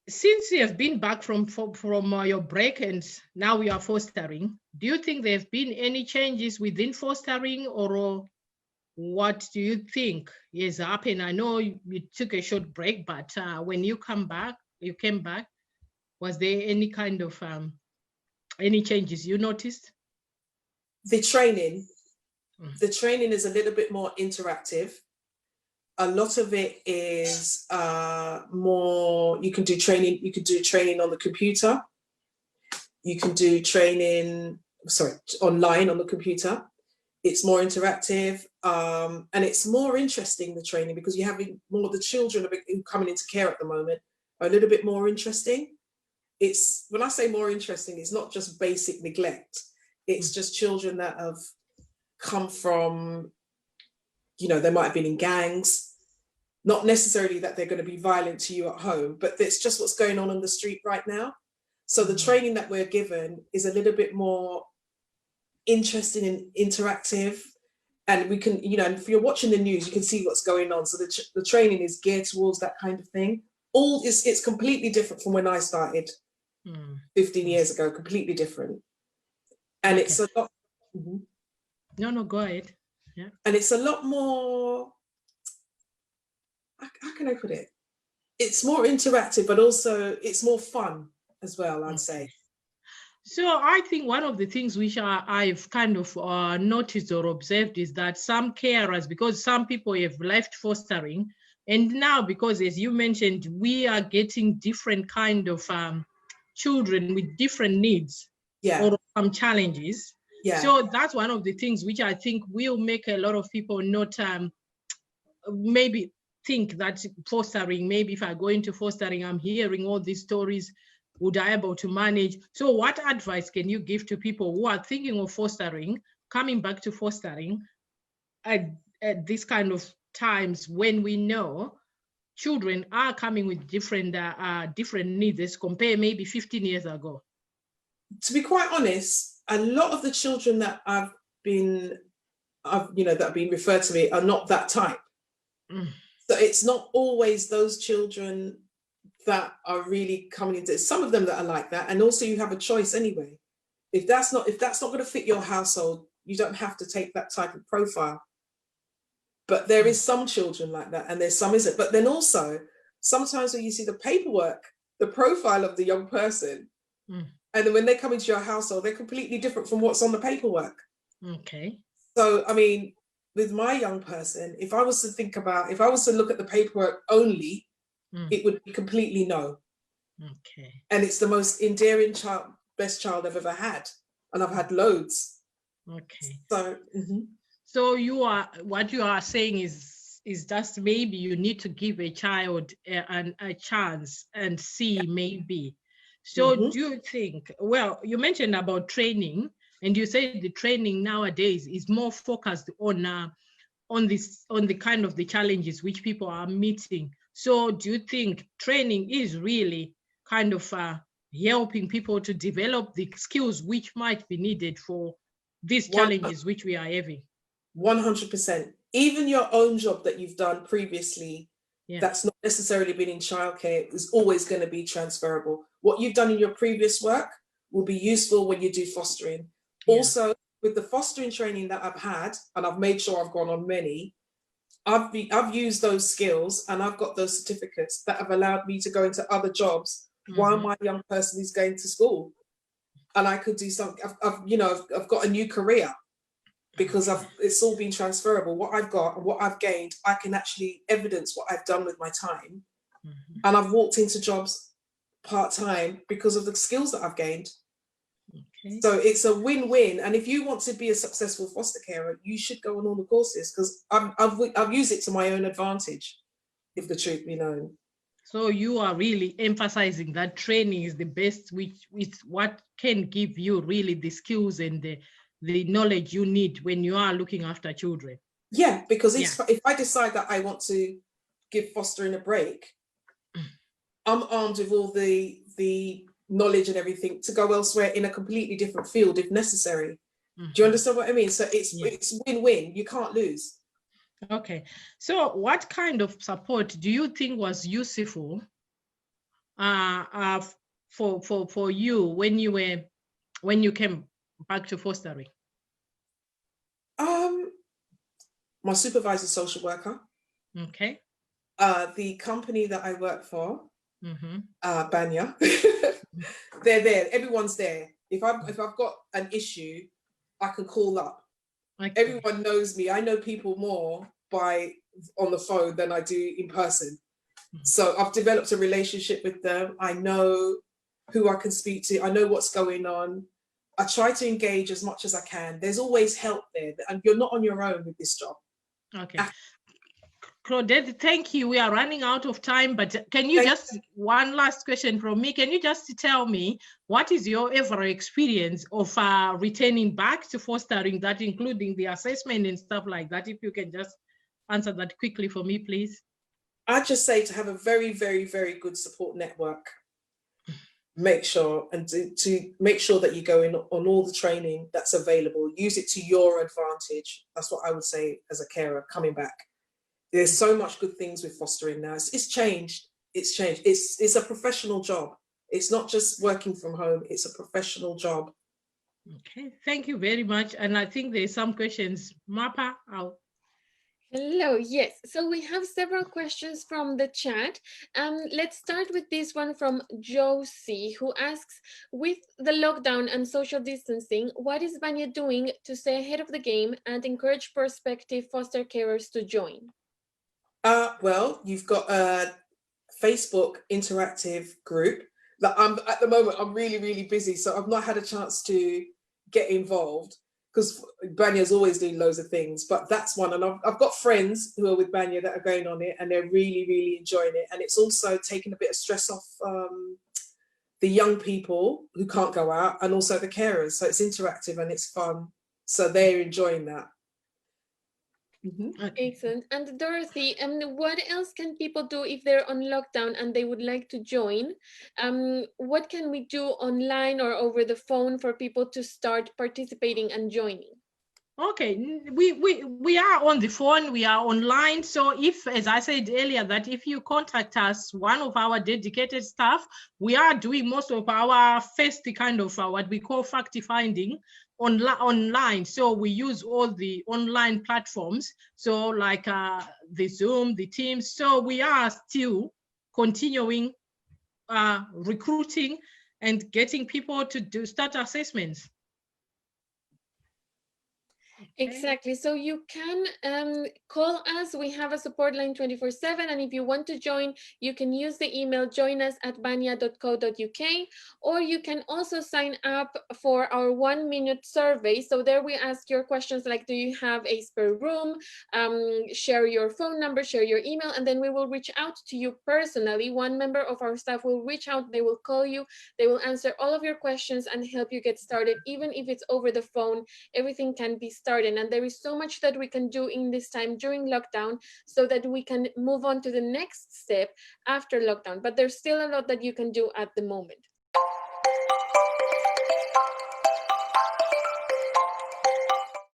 since you have been back from your break and now you are fostering, do you think there have been any changes within fostering, or what do you think has happened? I know you took a short break, but when you came back, was there any kind of any changes you noticed? The training is a little bit more interactive. A lot of it is more, you can do training on the computer. You can do training, online on the computer. It's more interactive, and it's more interesting, the training, because you're having more, the children coming into care at the moment are a little bit more interesting. It's, when I say more interesting, it's not just basic neglect. It's just children that have come from, they might have been in gangs, not necessarily that they're going to be violent to you at home, but it's just what's going on the street right now. So the training that we're given is a little bit more interesting and interactive, and we can, if you're watching the news, you can see what's going on. So the training is geared towards that kind of thing. It's completely different from when I started 15 years ago, completely different. And it's a lot. No, go ahead. Yeah. And it's a lot more, how can I put it? It's more interactive, but also it's more fun as well, I'd say. So I think one of the things which I've kind of noticed or observed is that some carers, because some people have left fostering, and now, because as you mentioned, we are getting different kind of children with different needs or some challenges. Yeah. So that's one of the things which I think will make a lot of people not maybe think that fostering, maybe if I go into fostering, I'm hearing all these stories, would I be able to manage? So what advice can you give to people who are thinking of fostering, coming back to fostering at this kind of times when we know children are coming with different needs as compared maybe 15 years ago? To be quite honest, a lot of the children that have been referred to me are not that type. So it's not always those children that are really coming into, some of them that are like that. And also you have a choice anyway. If that's not going to fit your household, you don't have to take that type of profile. But there is some children like that, and there's some isn't. But then also, sometimes when you see the paperwork, the profile of the young person, and then when they come into your household, they're completely different from what's on the paperwork. Okay. So, I mean, with my young person, if I was to look at the paperwork only, it would be completely no. Okay. And it's the most endearing child, best child I've ever had. And I've had loads. Okay. So, So what you are saying is just maybe you need to give a child a chance and see maybe. So do you think, well, you mentioned about training, and you said the training nowadays is more focused on the kind of the challenges which people are meeting. So do you think training is really kind of helping people to develop the skills which might be needed for these challenges which we are having? 100%. Even your own job that you've done previously, that's not necessarily been in childcare, is always going to be transferable. What you've done in your previous work will be useful when you do fostering. Yeah. Also, with the fostering training that I've had, and I've made sure I've gone on many, I've used those skills and I've got those certificates that have allowed me to go into other jobs while my young person is going to school. And I could do something, I've got a new career because it's all been transferable. What I've got and what I've gained, I can actually evidence what I've done with my time. And I've walked into jobs part-time because of the skills that I've gained. Okay. So it's a win-win. And if you want to be a successful foster carer, you should go on all the courses, because I've used it to my own advantage, if the truth be known. So you are really emphasizing that training is the best, which is what can give you really the skills and the knowledge you need when you are looking after children. Yeah, because if I decide that I want to give fostering a break, I'm armed with all the knowledge and everything to go elsewhere in a completely different field if necessary. Do you understand what I mean? So it's win-win. You can't lose. Okay. So what kind of support do you think was useful for you when you came back to fostering? My supervisor, social worker. Okay. The company that I work for, Mm-hmm. Banya, they're there. Everyone's there. If I've got an issue, I can call up. Okay. Everyone knows me. I know people more on the phone than I do in person. So I've developed a relationship with them. I know who I can speak to. I know what's going on. I try to engage as much as I can. There's always help there, and you're not on your own with this job. Okay. Claudette, thank you. We are running out of time, but can you one last question from me? Can you just tell me what is your ever experience of returning back to fostering, that including the assessment and stuff like that? If you can just answer that quickly for me, please. I'd just say to have a very, very, very good support network. Make sure and to make sure that you go in on all the training that's available. Use it to your advantage. That's what I would say as a carer coming back. There's so much good things with fostering now. It's changed. It's changed. It's a professional job. It's not just working from home. It's a professional job. Okay, thank you very much. And I think there's some questions. Mapa, Hello, yes. So we have several questions from the chat. Let's start with this one from Josie, who asks, with the lockdown and social distancing, what is Banya doing to stay ahead of the game and encourage prospective foster carers to join? Well, you've got a Facebook interactive group that at the moment, I'm really, really busy. So I've not had a chance to get involved because Banya's always doing loads of things, but that's one. And I've got friends who are with Banya that are going on it and they're really, really enjoying it. And it's also taking a bit of stress off the young people who can't go out and also the carers. So it's interactive and it's fun. So they're enjoying that. Mm-hmm. Excellent. And Dorothy, what else can people do if they're on lockdown and they would like to join? What can we do online or over the phone for people to start participating and joining? Okay, we are on the phone, we are online. So if, as I said earlier, that if you contact us, one of our dedicated staff, we are doing most of our first kind of what we call fact finding online. So we use all the online platforms. So like the Zoom, the Teams. So we are still continuing recruiting and getting people to start assessments. Exactly. So you can call us. We have a support line 24/7. And if you want to join, you can use the email joinus@banya.co.uk, or you can also sign up for our 1-minute survey. So there we ask your questions like, do you have a spare room? Share your phone number, share your email, and then we will reach out to you personally. One member of our staff will reach out, they will call you, they will answer all of your questions and help you get started. Even if it's over the phone, everything can be started. And there is so much that we can do in this time during lockdown so that we can move on to the next step after lockdown. But there's still a lot that you can do at the moment.